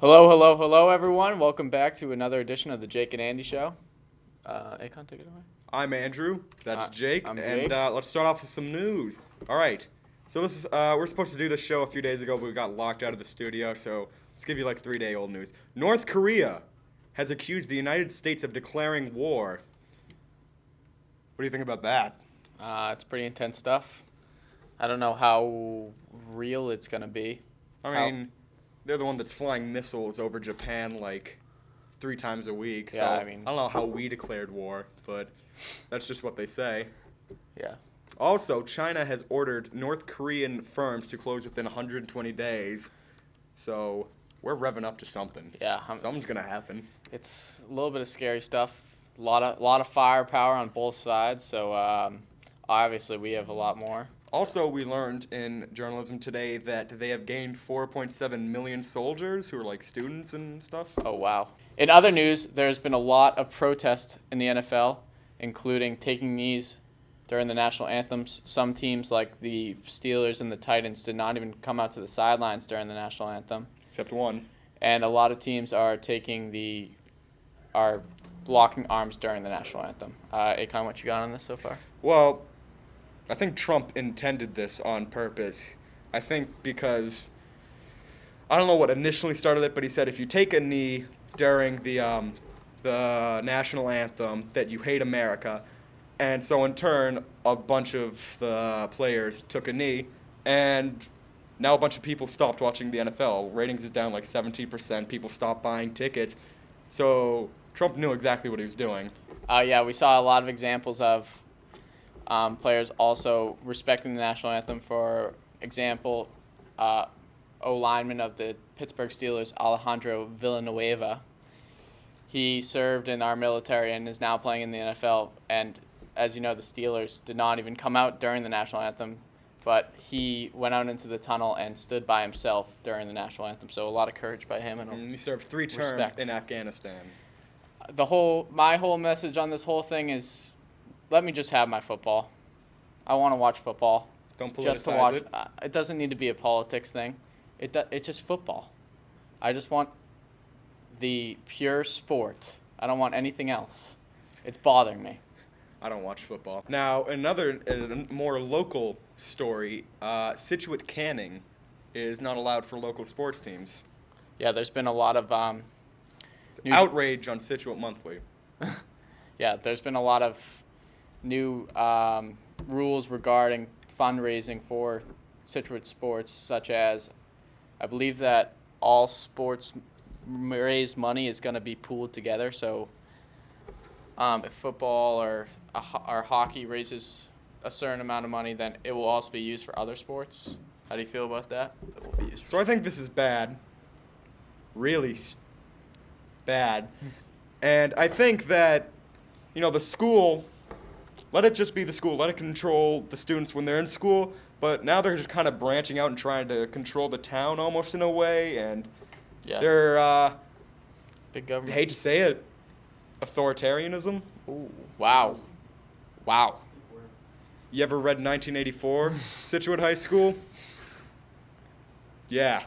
Hello, hello, hello, everyone. Welcome back to another edition of the Jake and Andy Show. Akon, take it away. I'm Andrew. That's Jake. I'm and Jake. Let's start off with some news. All right. So this is we're supposed to do this show a few days ago, but we got locked out of the studio. So let's give you like 3-day-old news. North Korea has accused the United States of declaring war. What do you think about that? It's pretty intense stuff. I don't know how real it's going to be. I mean, they're the one that's flying missiles over Japan like 3 times a week. Yeah, so I mean- I don't know how we declared war, but that's just what they say. Yeah. Also, China has ordered North Korean firms to close within 120 days. So we're revving up to something. Yeah. Something's gonna happen. It's a little bit of scary stuff. A lot of firepower on both sides. So obviously we have a lot more. Also, we learned in journalism today that they have gained 4.7 million soldiers who are like students and stuff. Oh, wow. In other news, there's been a lot of protest in the NFL, including taking knees during the national anthems. Some teams, like the Steelers and the Titans, did not even come out to the sidelines during the national anthem. Except one. And a lot of teams are locking arms during the national anthem. Akon, what you got on this so far? Well, I think Trump intended this on purpose. I think because I don't know what initially started it, but he said if you take a knee during the national anthem, that you hate America, and so in turn a bunch of the players took a knee, and now a bunch of people stopped watching the NFL. Ratings is down like 17%. People stopped buying tickets, so Trump knew exactly what he was doing. Yeah, we saw a lot of examples of players also respecting the national anthem. For example, O-lineman of the Pittsburgh Steelers, Alejandro Villanueva. He served in our military and is now playing in the NFL. And as you know, the Steelers did not even come out during the national anthem, but he went out into the tunnel and stood by himself during the national anthem. So a lot of courage by him. And he served 3 terms Respect. in Afghanistan. My whole message on this whole thing is, let me just have my football. I want to watch football. Don't politicize Just to watch. it. It doesn't need to be a politics thing. It's just football. I just want the pure sport. I don't want anything else. It's bothering me. I don't watch football. Now, another more local story, Scituate canning is not allowed for local sports teams. Yeah, there's been a lot of Outrage on Scituate Monthly. Yeah, there's been a lot of new rules regarding fundraising for Scituate sports, such as I believe that all sports raised money is going to be pooled together. So if football or hockey raises a certain amount of money, then it will also be used for other sports. How do you feel about that? It will be used for So I think this is bad. Really bad. And I think that, the school, let it just be the school. Let it control the students when they're in school. But now they're just kind of branching out and trying to control the town almost in a way. And Yeah. they're, Big I government. hate to say it, authoritarianism. Ooh, wow. Wow. You ever read 1984, Scituate High School? Yeah.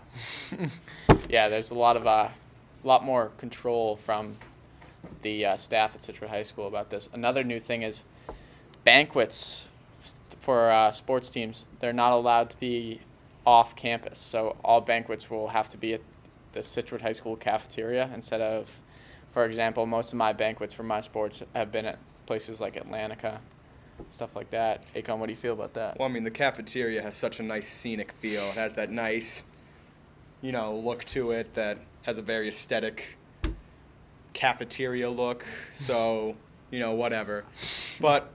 Yeah, there's a lot more control from the staff at Scituate High School about this. Another new thing is banquets for sports teams. They're not allowed to be off campus, so all banquets will have to be at the Scituate High School cafeteria instead of, for example, most of my banquets for my sports have been at places like Atlantica, stuff like that. Akon, what do you feel about that? Well, I mean, the cafeteria has such a nice scenic feel. It has that nice, look to it that has a very aesthetic cafeteria look. So, whatever. But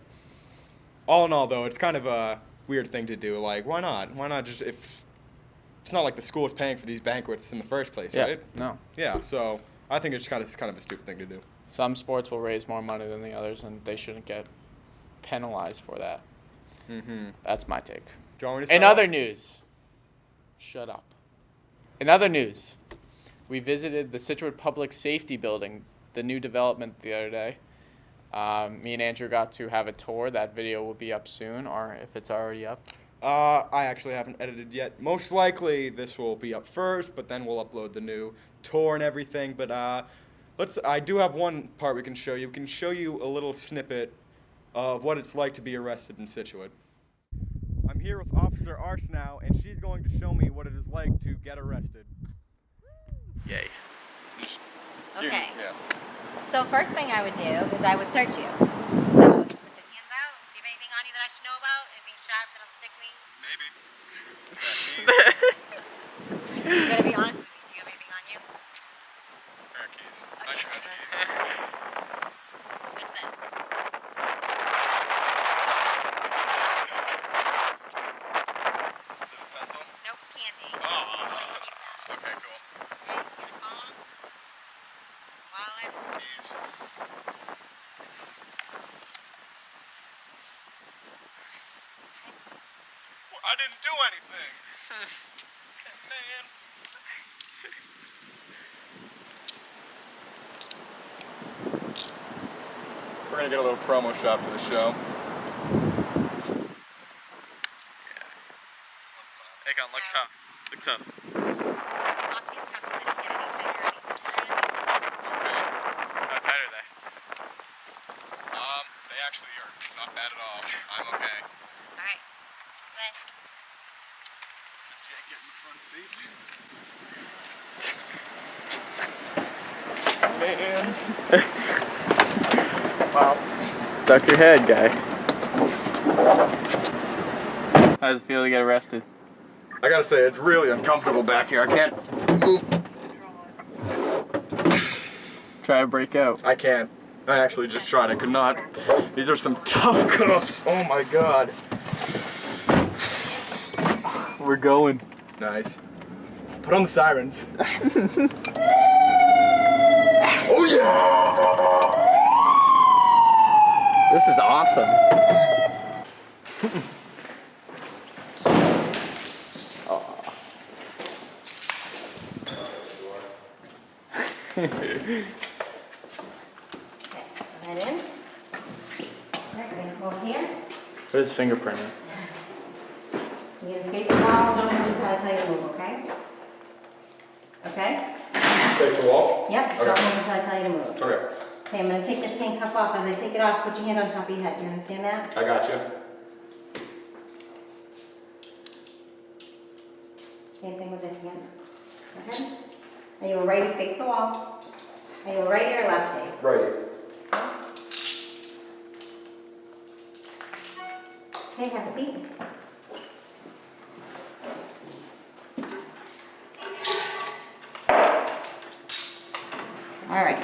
all in all, though, it's kind of a weird thing to do. Like, why not? Why not just, if it's not like the school is paying for these banquets in the first place, Yeah, right? no. Yeah, so I think it's kind of a stupid thing to do. Some sports will raise more money than the others, and they shouldn't get penalized for that. Mm-hmm. That's my take. Do you want me to In start other off? news, shut up. In other news, we visited the Scituate Public Safety Building, the new development the other day. Me and Andrew got to have a tour. That video will be up soon, or if it's already up. I actually haven't edited yet. Most likely this will be up first, but then we'll upload the new tour and everything. But I do have one part we can show you. We can show you a little snippet of what it's like to be arrested in Scituate. I'm here with Officer Arse now, and she's going to show me what it is like to get arrested. Yay. Okay. Yeah. So first thing I would do is I would search you. So put your hands out. Do you have anything on you that I should know about? Anything sharp that'll stick me? Maybe. You gotta be honest with me. Do you have anything on you? Car keys. Okay. What's this? Is it a pencil? Nope, it's candy. Oh. Keep that. Okay, cool. Okay, you got a phone? Wallet? Keys. I didn't do anything. Man. We're gonna get a little promo shot for the show. Hey, on, look tough. Look tough. Lock these cuffs so they don't get any tighter or any looser or anything. Okay. How tight are they? They actually are not bad at all. I'm okay. Alright. This way. Jay, get in the front seat. Man. Wow. Duck your head, guy. How does it feel to get arrested? I gotta say, it's really uncomfortable back here. I can't move. Try to break out. I can't. I actually just tried. I could not. These are some tough cuffs. Oh my god. We're going. Nice. Put on the sirens. Oh yeah! This is awesome. Okay, put that in. Alright, we're gonna go over here. Put his fingerprint in. You're gonna face the wall, don't move until I tell you to move, okay? Okay? Face the wall? Yep, Okay. don't move until I tell you to move. Okay. Okay, I'm gonna take this handcuff off. As I take it off, put your hand on top of your head. Do you understand that? I got you. Same thing with this hand. Okay? Are you a righty? Face the wall. Are you a righty or lefty? Right. Okay, have a seat. All right.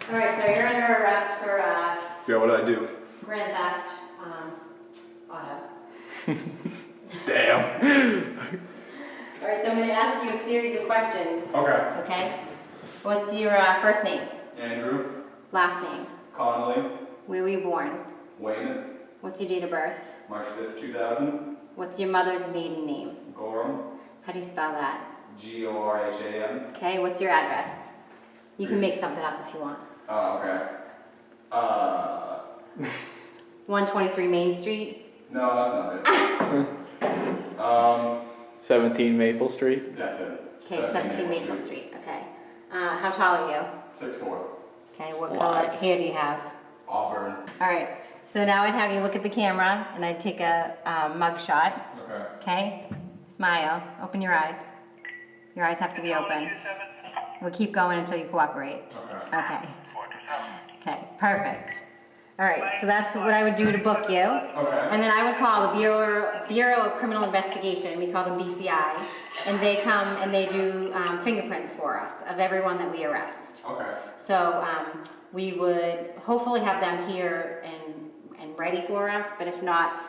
All right, so you're under arrest for Yeah, what did I do? grand theft auto. Damn. All right, so I'm going to ask you a series of questions. Okay. Okay? What's your first name? Andrew. Last name? Connolly. Where were you born? Weymouth. What's your date of birth? March 5th, 2000. What's your mother's maiden name? Gorham. How do you spell that? Gorham. Okay, what's your address? You can make something up if you want. Oh, okay. 123 Main Street? No, that's not it. 17 Maple Street. That's it. Okay, 17 Maple Street, okay. How tall are you? 6'4". Okay, what color Lies. hair do you have? Auburn. All right, so now I'd have you look at the camera and I'd take a mug shot, Okay. okay? Smile, open your eyes. Your eyes have to be open. We'll keep going until you cooperate. Okay. Okay. Okay, perfect. All right, so that's what I would do to book you. Okay. And then I would call the Bureau of Criminal Investigation, we call them BCI, and they come and they do fingerprints for us of everyone that we arrest. Okay. So we would hopefully have them here and ready for us, but if not,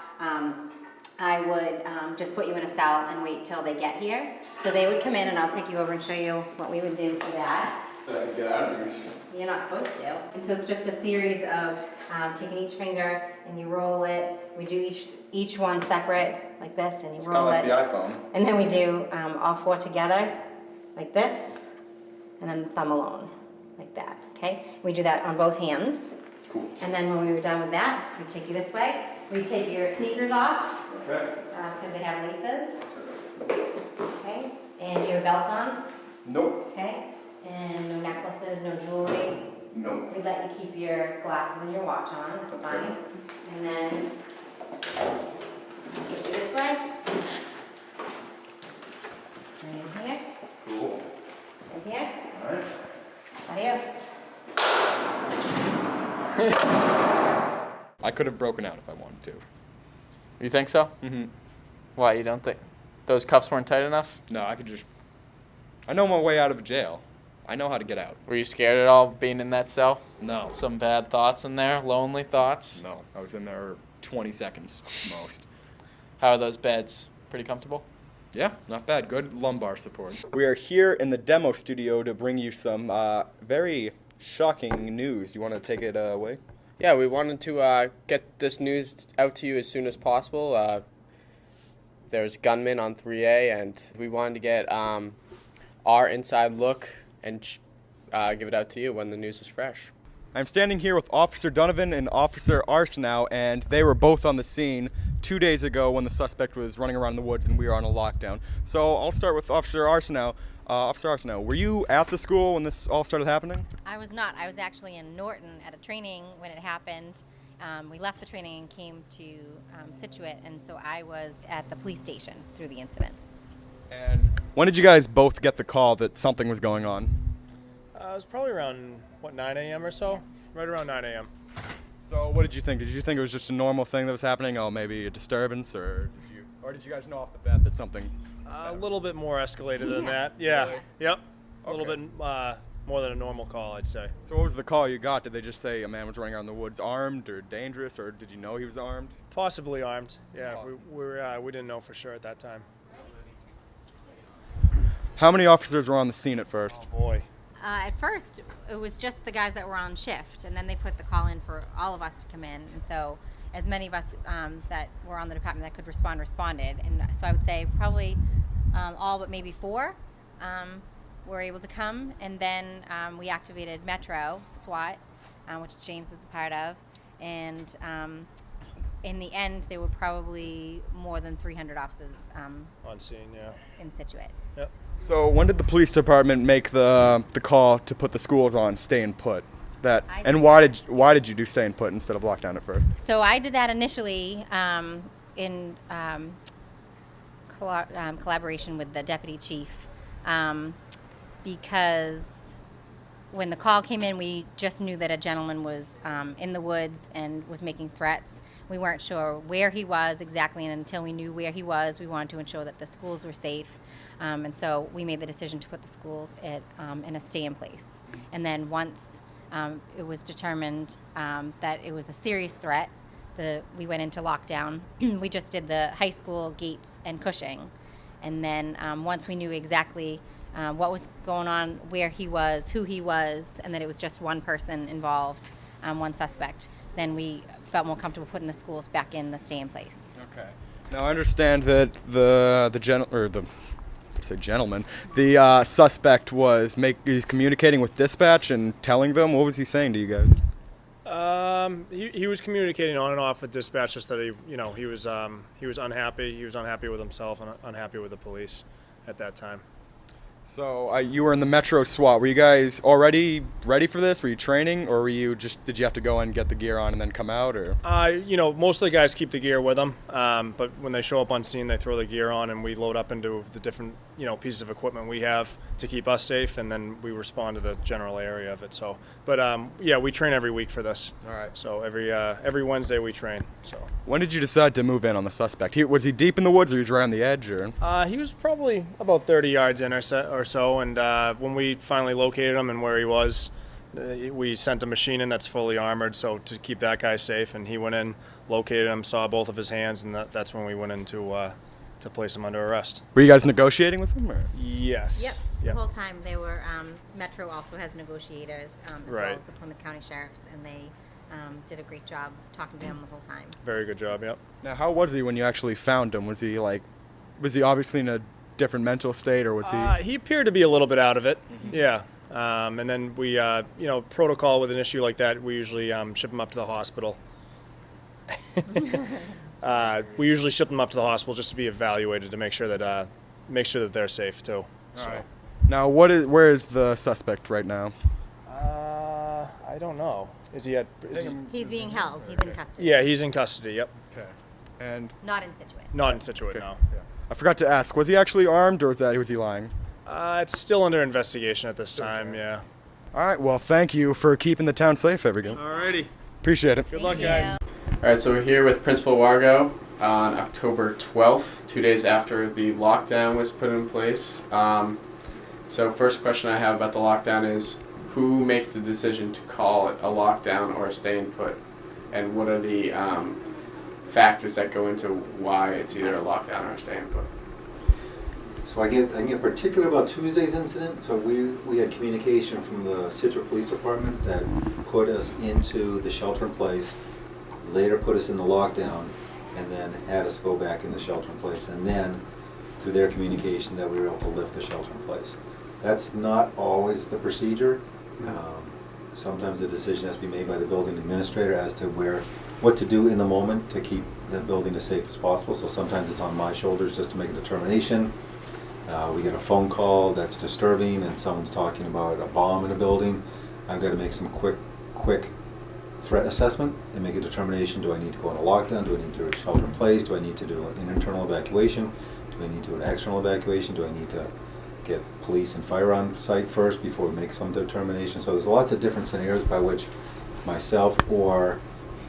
I would just put you in a cell and wait till they get here. So they would come in and I'll take you over and show you what we would do for that. So I can get out of these. You're not supposed to. And so it's just a series of taking each finger and you roll it. We do each one separate like this and you It's kind of roll like it. the iPhone. And then we do all four together like this and then the thumb alone like that, okay? We do that on both hands. Cool. And then when we were done with that, we'd take you this way. We'd take your sneakers off, Okay. because they have laces. Okay, and your belt on, Nope. okay? And no necklaces, no jewelry. Nope. We let you keep your glasses and your watch on, that's That's fine. good. And then take you this way. And in here, Cool. and here. All right. Adios. I could have broken out if I wanted to. You think so? Mm-hmm. Why, you don't think those cuffs weren't tight enough? No, I could just. I know my way out of jail. I know how to get out. Were you scared at all of being in that cell? No. Some bad thoughts in there? Lonely thoughts? No. I was in there 20 seconds most. How are those beds? Pretty comfortable? Yeah, not bad. Good lumbar support. We are here in the demo studio to bring you some very shocking news. You want to take it away? Yeah, we wanted to get this news out to you as soon as possible. There's gunmen on 3A, and we wanted to get our inside look and give it out to you when the news is fresh. I'm standing here with Officer Donovan and Officer Arsenault, and they were both on the scene 2 days ago when the suspect was running around the woods and we were on a lockdown. So I'll start with Officer Arsenault. Officer Arsenault, were you at the school when this all started happening? I was not. I was actually in Norton at a training when it happened. We left the training and came to Scituate, and so I was at the police station through the incident. And when did you guys both get the call that something was going on? It was probably around, 9 a.m. or so? Right around 9 a.m. So what did you think? Did you think it was just a normal thing that was happening? Oh, maybe a disturbance, or did you guys know off the bat that something? A little bit more escalated than that. Yeah. Yep. A little bit more than a normal call, I'd say. So what was the call you got? Did they just say a man was running around the woods armed or dangerous, or did you know he was armed? Possibly armed. Yeah. Possibly. We didn't know for sure at that time. How many officers were on the scene at first? Oh boy. At first, it was just the guys that were on shift, and then they put the call in for all of us to come in. And so, as many of us that were on the department that could respond responded. And so, I would say probably all but maybe 4 were able to come. And then we activated Metro SWAT, which James is a part of. And in the end, there were probably more than 300 officers On scene, yeah. in Scituate. Yep. So when did the police department make the call to put the schools on stay and put? And why did you do stay and put instead of lockdown at first? So I did that initially in collaboration with the deputy chief because when the call came in, we just knew that a gentleman was in the woods and was making threats. We weren't sure where he was exactly, and until we knew where he was, we wanted to ensure that the schools were safe. And so we made the decision to put the schools in a stay in place. And then once it was determined that it was a serious threat, we went into lockdown. We just did the high school, Gates, and Cushing. And then once we knew exactly what was going on, where he was, who he was, and that it was just one person involved, one suspect, then we felt more comfortable putting the schools back in the stay in place. Okay. Now I understand that the suspect he's communicating with dispatch and telling them. What was he saying to you guys? He was communicating on and off with dispatch, just that he was unhappy. He was unhappy with himself and unhappy with the police at that time. So you were in the Metro SWAT. Were you guys already ready for this? Were you training, or did you have to go and get the gear on and then come out, or? Most of the guys keep the gear with them, but when they show up on scene, they throw the gear on, and we load up into the different, pieces of equipment we have to keep us safe, and then we respond to the general area of it. So, but we train every week for this. All right. So every Wednesday we train. So. When did you decide to move in on the suspect? Was he deep in the woods, or he was right on the edge, or? He was probably about 30 yards in or so, and when we finally located him and where he was, we sent a machine in that's fully armored, so to keep that guy safe, and he went in, located him, saw both of his hands, and that's when we went in to place him under arrest. Were you guys negotiating with him, or? Yes. Yep. The whole time they were, Metro also has negotiators as well as the Plymouth County Sheriffs, and they did a great job talking to him the whole time. Very good job, yep. Now, how was he when you actually found him? Was he obviously in a different mental state, or was he? He appeared to be a little bit out of it. Yeah. And then we, protocol with an issue like that, we usually ship them up to the hospital. We usually ship them up to the hospital just to be evaluated to make sure that they're safe too. So. Alright. Now, where is the suspect right now? I don't know. Is he at? He's being held. He's in custody. Yeah, he's in custody. Yep. Okay. And Not in Situate. Not in Situate, no. I forgot to ask, was he actually armed or was he lying? It's still under investigation at this time. Okay. Yeah. All right. Well, thank you for keeping the town safe, Evergreen. Alrighty. Appreciate it. Good luck, guys. All right, so we're here with Principal Wargo on October 12th, 2 days after the lockdown was put in place. So first question I have about the lockdown is, who makes the decision to call it a lockdown or a stay-in put? And what are the factors that go into why it's either a lockdown or a stay-in put? So I can get particular about Tuesday's incident. So we had communication from the Situate Police Department that put us into the shelter in place, later put us in the lockdown, and then had us go back in the shelter in place. And then through their communication that we were able to lift the shelter in place. That's not always the procedure. Sometimes the decision has to be made by the building administrator as to what to do in the moment to keep the building as safe as possible. So sometimes it's on my shoulders just to make a determination. We get a phone call that's disturbing and someone's talking about a bomb in a building. I've got to make some quick threat assessment and make a determination. Do I need to go on a lockdown? Do I need to do a shelter in place? Do I need to do an internal evacuation? Do I need to do an external evacuation? Do I need to get police and fire on site first before we make some determination? So there's lots of different scenarios by which myself or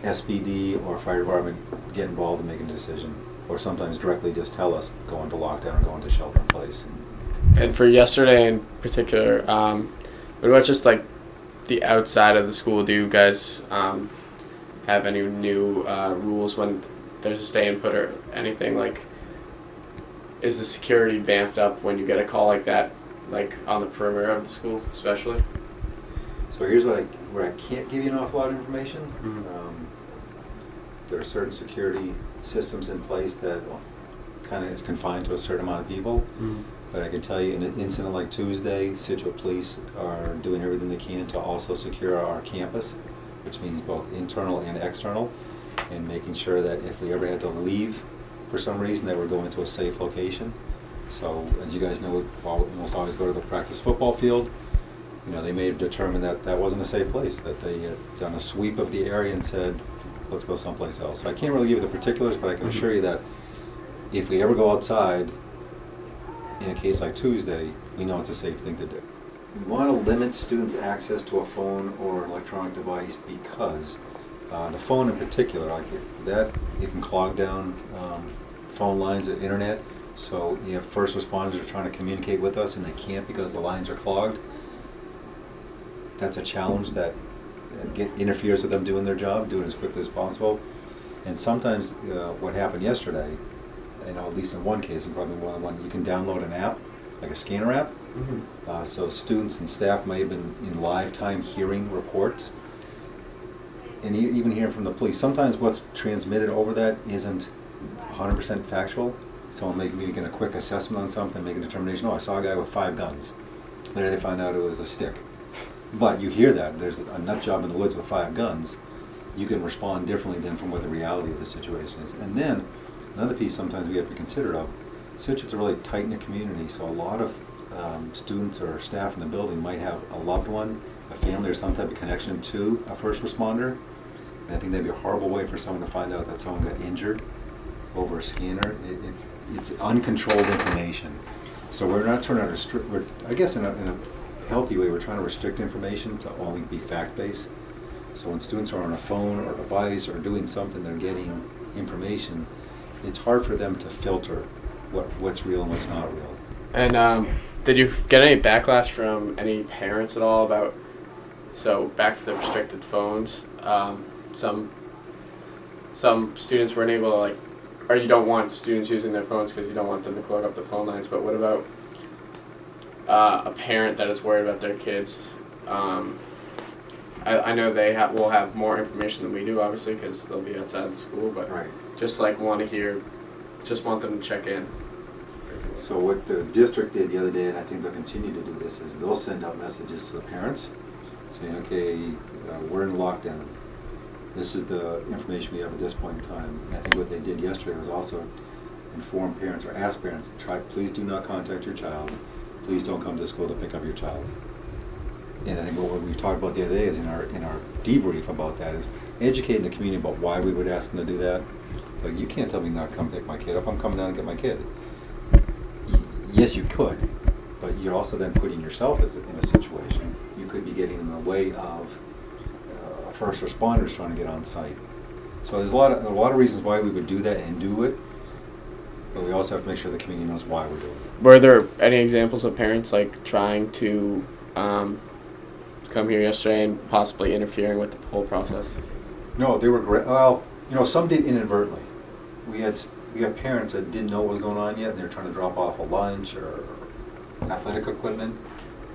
SBD or fire department get involved in making a decision, or sometimes directly just tell us go into lockdown or go into shelter in place. And for yesterday in particular, what about just like the outside of the school? Do you guys have any new rules when there's a stay-in put or anything? Like, is the security vamped up when you get a call like that, like on the perimeter of the school, especially? So here's where I can't give you an awful lot of information. There are certain security systems in place that kind of is confined to a certain amount of people. But I can tell you, in an incident like Tuesday, Situate Police are doing everything they can to also secure our campus, which means both internal and external, and making sure that if we ever had to leave for some reason, that we're going to a safe location. So, as you guys know, we almost always go to the practice football field. You know, they may have determined that that wasn't a safe place, that they had done a sweep of the area and said, let's go someplace else. So I can't really give you the particulars, but I can assure you that if we ever go outside, in a case like Tuesday, we know it's a safe thing to do. We want to limit students' access to a phone or an electronic device because the phone in particular, it can clog down phone lines and internet. So you have first responders are trying to communicate with us and they can't because the lines are clogged. That's a challenge that interferes with them doing their job, doing it as quickly as possible. And sometimes what happened yesterday, at least in one case, and probably more than one, you can download an app, like a scanner app. So students and staff may have been in live time hearing reports. And even hearing from the police, sometimes what's transmitted over that isn't 100% factual. Someone making a quick assessment on something, make a determination, I saw a guy with 5 guns. Later they find out it was a stick. But you hear that, there's a nut job in the woods with 5 guns. You can respond differently than from what the reality of the situation is. And then, another piece sometimes we have to consider of, Situate's a really tight-knit community, so a lot of students or staff in the building might have a loved one, a family, or some type of connection to a first responder. And I think that'd be a horrible way for someone to find out that someone got injured over a scanner. It's uncontrolled information. So we're not trying to restrict, I guess in a healthy way, we're trying to restrict information to only be fact-based. So when students are on a phone or device or doing something, they're getting information, it's hard for them to filter what's real and what's not real. And did you get any backlash from any parents at all about, so back to the restricted phones, some students weren't able to or you don't want students using their phones because you don't want them to clog up the phone lines, but what about a parent that is worried about their kids? I know they will have more information than we do, obviously, because they'll be outside the school, but Right. just want them to check in. So what the district did the other day, and I think they'll continue to do this, is they'll send out messages to the parents saying, okay, we're in lockdown. This is the information we have at this point in time. And I think what they did yesterday was also inform parents or ask parents, please do not contact your child. Please don't come to school to pick up your child. And I think what we've talked about the other day is in our debrief about that is educating the community about why we would ask them to do that. It's like, you can't tell me not to come pick my kid up. I'm coming down and get my kid. Yes, you could, but you're also then putting yourself in a situation. You could be getting in the way of first responders trying to get on site. So there's a lot of reasons why we would do that and do it, but we also have to make sure the community knows why we're doing it. Were there any examples of parents like trying to come here yesterday and possibly interfering with the whole process? No, they were great. Well, some did inadvertently. We had parents that didn't know what was going on yet, and they're trying to drop off a lunch or athletic equipment.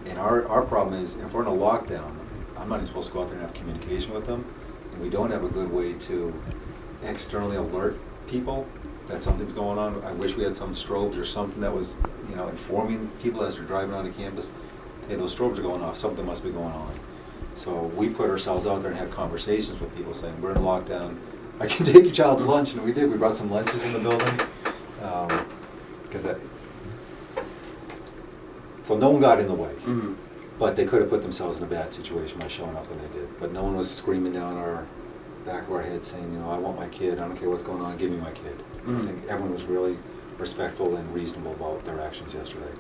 And our problem is, if we're in a lockdown, I'm not even supposed to go out there and have communication with them, and we don't have a good way to externally alert people that something's going on. I wish we had some strobes or something that was, informing people as they're driving onto campus, hey, those strobes are going off, something must be going on. So we put ourselves out there and had conversations with people saying, we're in lockdown, I can take your child's lunch, and we did. We brought some lunches in the building, so no one got in the way. Mm-hmm. But they could have put themselves in a bad situation by showing up when they did. But no one was screaming down our back of our head saying, I want my kid, I don't care what's going on, give me my kid. Mm-hmm. I think everyone was really respectful and reasonable about their actions yesterday.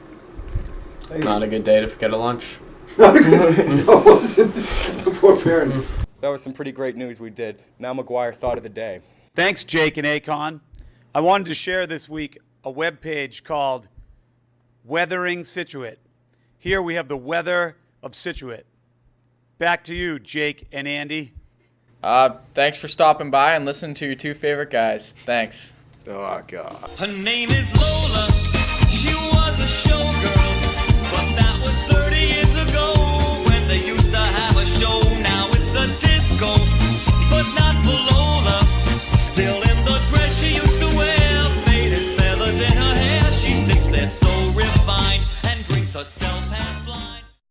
Not a good day to forget a lunch. Not a good day. No, it wasn't. The poor parents. That was some pretty great news we did. Now McGuire thought of the day. Thanks, Jake and Akon. I wanted to share this week a webpage called Weathering Scituate. Here we have the weather of Scituate. Back to you, Jake and Andy. Thanks for stopping by and listening to your two favorite guys. Thanks. Oh, God. Her name is Lola. She was